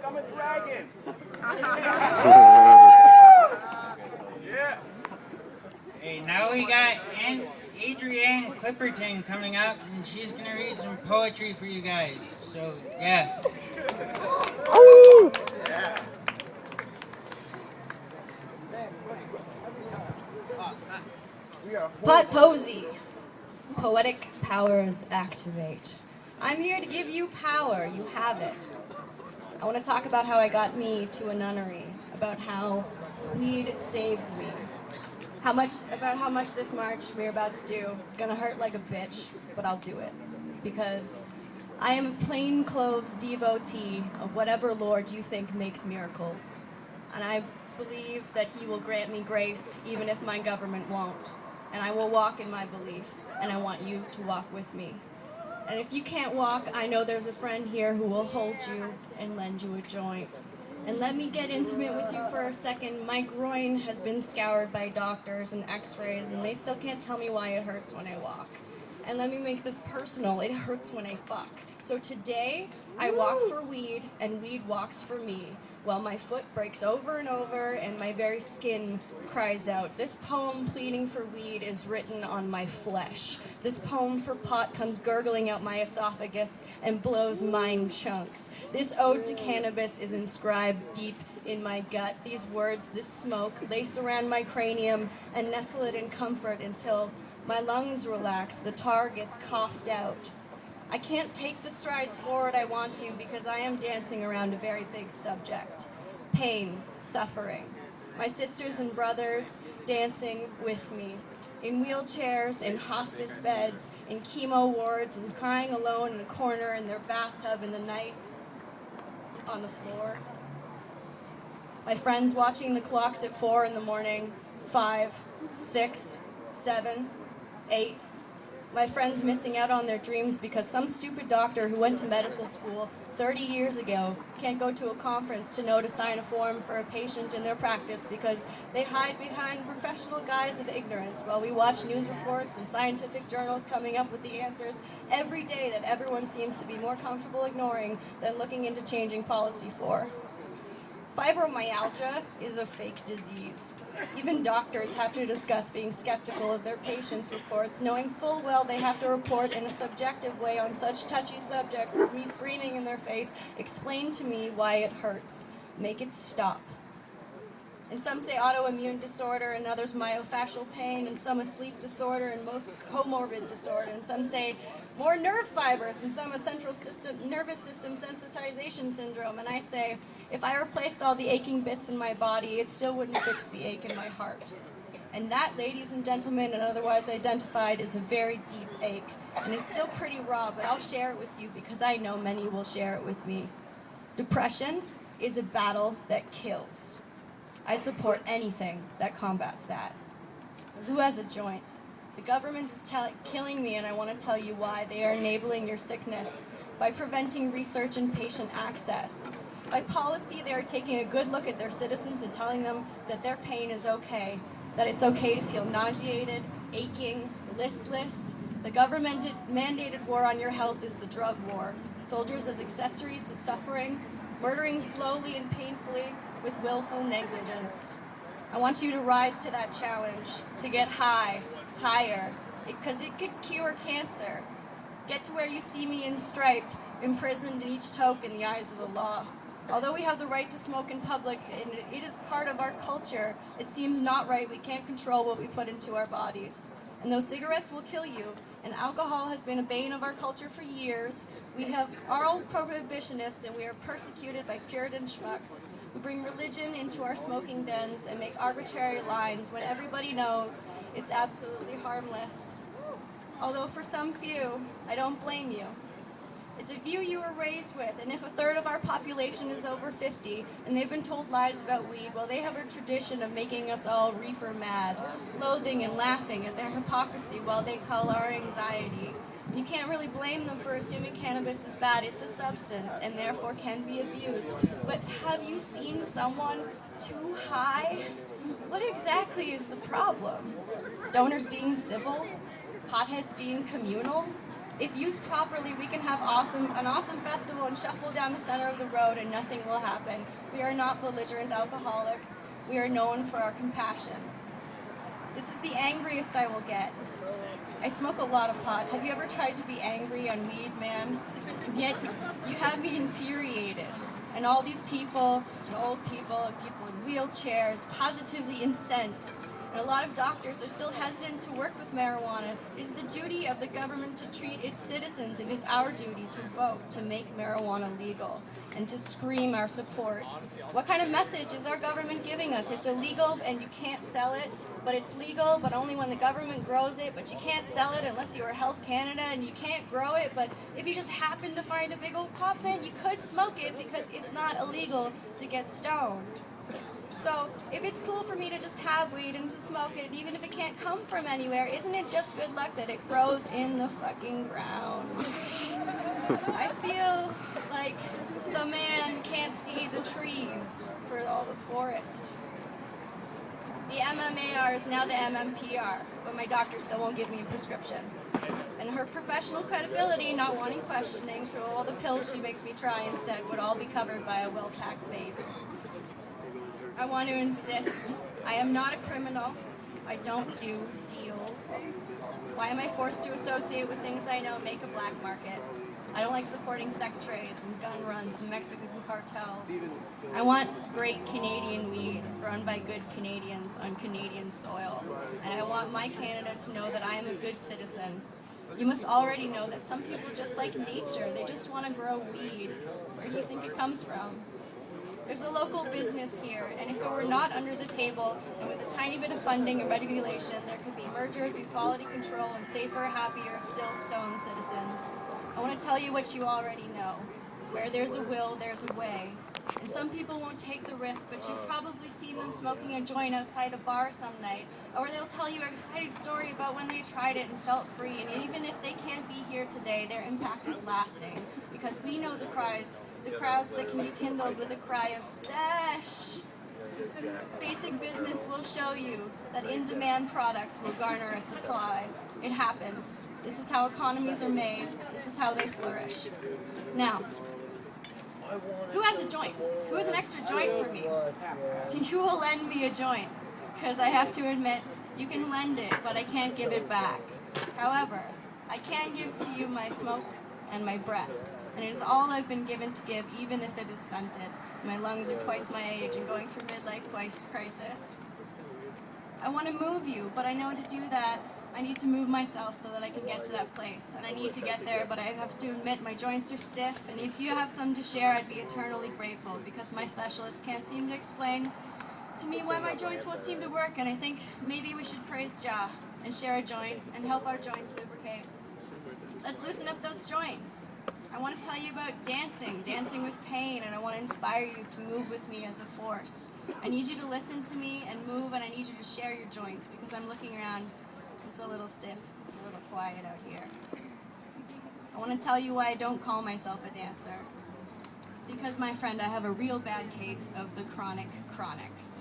I'm a dragon. Yeah. Hey, now we got Adriane Clipperton coming up, and she's gonna read some poetry for you guys. So, yeah. Poesie. Poetic powers activate. I'm here to give you power. You have it. I want to talk about how I got me to a nunnery, about how weed saved me, how much this march we're about to do. It's gonna hurt like a bitch, but I'll do it because I am a plainclothes devotee of whatever Lord you think makes miracles, and I believe that He will grant me grace even if my government won't. And I will walk in my belief, and I want you to walk with me. And if you can't walk, I know there's a friend here who will hold you and lend you a joint. And let me get intimate with you for a second. My groin has been scoured by doctors and x-rays, and they still can't tell me why it hurts when I walk. And let me make this personal. It hurts when I fuck. So today, I walk for weed, and weed walks for me, while my foot breaks over and over, and my very skin cries out. This poem pleading for weed is written on my flesh. This poem for pot comes gurgling out my esophagus and blows mind chunks. This ode to cannabis is inscribed deep in my gut. These words, this smoke, lace around my cranium and nestle it in comfort until my lungs relax, the tar gets coughed out. I can't take the strides forward I want to because I am dancing around a very big subject. Pain, suffering. My sisters and brothers dancing with me. In wheelchairs, in hospice beds, in chemo wards, and crying alone in a corner in their bathtub in the night on the floor. My friends watching the clocks at 4 in the morning, 5, 6, 7, 8. My friends missing out on their dreams because some stupid doctor who went to medical school 30 years ago can't go to a conference to know to sign a form for a patient in their practice because they hide behind professional guise of ignorance while we watch news reports and scientific journals coming up with the answers every day that everyone seems to be more comfortable ignoring than looking into changing policy for. Fibromyalgia is a fake disease. Even doctors have to discuss being skeptical of their patients' reports, knowing full well they have to report in a subjective way on such touchy subjects as me screaming in their face, explain to me why it hurts. Make it stop. And some say autoimmune disorder, and others myofascial pain, and some a sleep disorder, and most comorbid disorder, and some say more nerve fibers, and some a central nervous system sensitization syndrome. And I say, if I replaced all the aching bits in my body, it still wouldn't fix the ache in my heart. And that, ladies and gentlemen, and otherwise identified, is a very deep ache. And it's still pretty raw, but I'll share it with you because I know many will share it with me. Depression is a battle that kills. I support anything that combats that. Who has a joint? The government is killing me, and I want to tell you why. They are enabling your sickness by preventing research and patient access. By policy, they are taking a good look at their citizens and telling them that their pain is okay, that it's okay to feel nauseated, aching, listless. The government-mandated war on your health is the drug war. Soldiers as accessories to suffering, murdering slowly and painfully with willful negligence. I want you to rise to that challenge, to get higher, because it could cure cancer. Get to where you see me in stripes, imprisoned in each toke in the eyes of the law. Although we have the right to smoke in public, and it is part of our culture, it seems not right. We can't control what we put into our bodies. And those cigarettes will kill you, and alcohol has been a bane of our culture for years. We have oral prohibitionists, and we are persecuted by Puritan schmucks who bring religion into our smoking dens and make arbitrary lines when everybody knows it's absolutely harmless. Although for some few, I don't blame you. It's a view you were raised with, and if a third of our population is over 50 and they've been told lies about weed, well, they have a tradition of making us all reefer mad, loathing and laughing at their hypocrisy while they cull our anxiety. You can't really blame them for assuming cannabis is bad. It's a substance and therefore can be abused. But have you seen someone too high? What exactly is the problem? Stoners being civil? Potheads being communal? If used properly, we can have an awesome festival and shuffle down the center of the road and nothing will happen. We are not belligerent alcoholics. We are known for our compassion. This is the angriest I will get. I smoke a lot of pot. Have you ever tried to be angry on weed, man? Yet you have me infuriated. And all these people, and old people, and people in wheelchairs, positively incensed. And a lot of doctors are still hesitant to work with marijuana. It is the duty of the government to treat its citizens. It is our duty to vote to make marijuana legal and to scream our support. What kind of message is our government giving us? It's illegal and you can't sell it, but it's legal, but only when the government grows it, but you can't sell it unless you are Health Canada, and you can't grow it, but if you just happen to find a big old pot plant, you could smoke it because it's not illegal to get stoned. So, if it's cool for me to just have weed and to smoke it, even if it can't come from anywhere, isn't it just good luck that it grows in the fucking ground? I feel like the man can't see the trees for all the forest. The MMAR is now the MMPR, but my doctor still won't give me a prescription. And her professional credibility, not wanting questioning through all the pills she makes me try instead, would all be covered by a well-packed vape. I want to insist, I am not a criminal. I don't do deals. Why am I forced to associate with things I know make a black market? I don't like supporting sex trades and gun runs and Mexican cartels. I want great Canadian weed grown by good Canadians on Canadian soil. And I want my Canada to know that I am a good citizen. You must already know that some people just like nature. They just want to grow weed. Where do you think it comes from? There's a local business here, and if it were not under the table, and with a tiny bit of funding and regulation, there could be mergers and quality control and safer, happier, still stone citizens. I want to tell you what you already know. Where there's a will, there's a way. And some people won't take the risk, but you've probably seen them smoking a joint outside a bar some night, or they'll tell you an exciting story about when they tried it and felt free, and even if they can't be here today, their impact is lasting, because we know the crowds that can be kindled with a cry of sesh. Basic business will show you that in-demand products will garner a supply. It happens. This is how economies are made. This is how they flourish. Now, who has a joint? Who has an extra joint for me? Who will lend me a joint? Because I have to admit, you can lend it, but I can't give it back. However, I can give to you my smoke and my breath. And it is all I've been given to give, even if it is stunted. My lungs are twice my age and going through midlife crisis. I want to move you, but I know to do that, I need to move myself so that I can get to that place. And I need to get there, but I have to admit my joints are stiff. And if you have some to share, I'd be eternally grateful, because my specialist can't seem to explain to me why my joints won't seem to work. And I think maybe we should praise Jah and share a joint and help our joints lubricate. Let's loosen up those joints. I want to tell you about dancing with pain, and I want to inspire you to move with me as a force. I need you to listen to me and move, and I need you to share your joints, because I'm looking around. It's a little stiff. It's a little quiet out here. I want to tell you why I don't call myself a dancer. It's because, my friend, I have a real bad case of the chronics.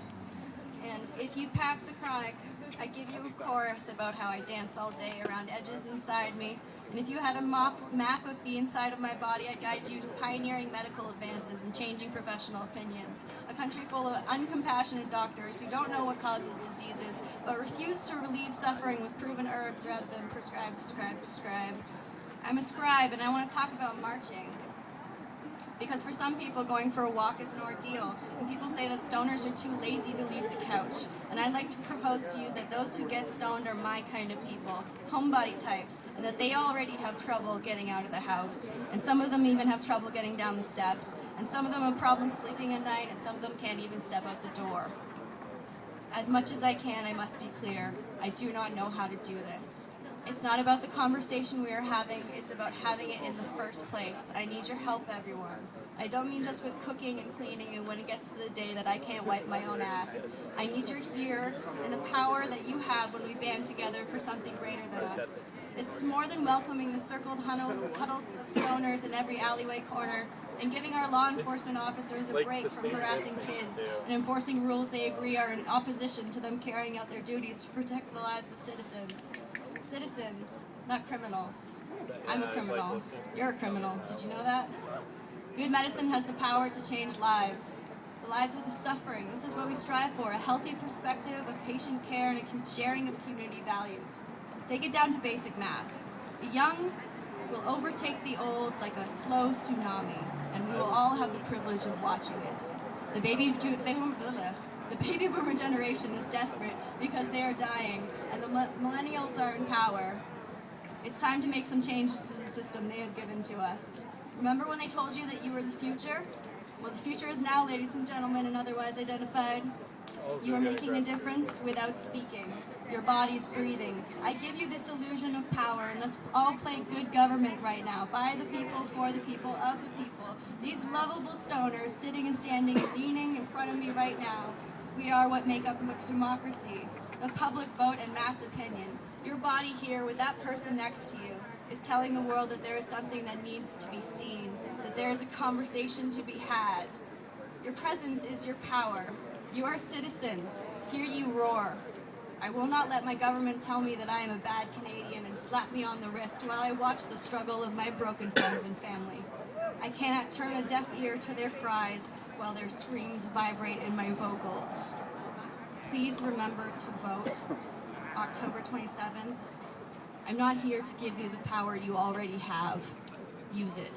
And if you pass the chronic, I give you a chorus about how I dance all day around edges inside me. And if you had a map of the inside of my body, I'd guide you to pioneering medical advances and changing professional opinions. A country full of uncompassionate doctors who don't know what causes diseases, but refuse to relieve suffering with proven herbs rather than prescribe. I'm a scribe, and I want to talk about marching. Because for some people, going for a walk is an ordeal, and people say that stoners are too lazy to leave the couch. And I'd like to propose to you that those who get stoned are my kind of people, homebody types, and that they already have trouble getting out of the house. And some of them even have trouble getting down the steps, and some of them have problems sleeping at night, and some of them can't even step out the door. As much as I can, I must be clear, I do not know how to do this. It's not about the conversation we are having, it's about having it in the first place. I need your help, everyone. I don't mean just with cooking and cleaning and when it gets to the day that I can't wipe my own ass. I need your ear and the power that you have when we band together for something greater than us. This is more than welcoming the circled huddles of stoners in every alleyway corner and giving our law enforcement officers a break from harassing kids and enforcing rules they agree are in opposition to them carrying out their duties to protect the lives of citizens. Citizens, not criminals. I'm a criminal. You're a criminal. Did you know that? Good medicine has the power to change lives. The lives of the suffering. This is what we strive for, a healthy perspective of patient care and a sharing of community values. Take it down to basic math. The young will overtake the old like a slow tsunami, and we will all have the privilege of watching it. The baby boomer generation is desperate because they are dying, and the millennials are in power. It's time to make some changes to the system they have given to us. Remember when they told you that you were the future? Well, the future is now, ladies and gentlemen, and otherwise identified. You are making a difference without speaking. Your body's breathing. I give you this illusion of power, and let's all play good government right now. By the people, for the people, of the people. These lovable stoners sitting and standing and leaning in front of me right now. We are what make up democracy. The public vote and mass opinion. Your body here with that person next to you is telling the world that there is something that needs to be seen, that there is a conversation to be had. Your presence is your power. You are a citizen. Hear you roar. I will not let my government tell me that I am a bad Canadian and slap me on the wrist while I watch the struggle of my broken friends and family. I cannot turn a deaf ear to their cries while their screams vibrate in my vocals. Please remember to vote. October 27th. I'm not here to give you the power you already have. Use it.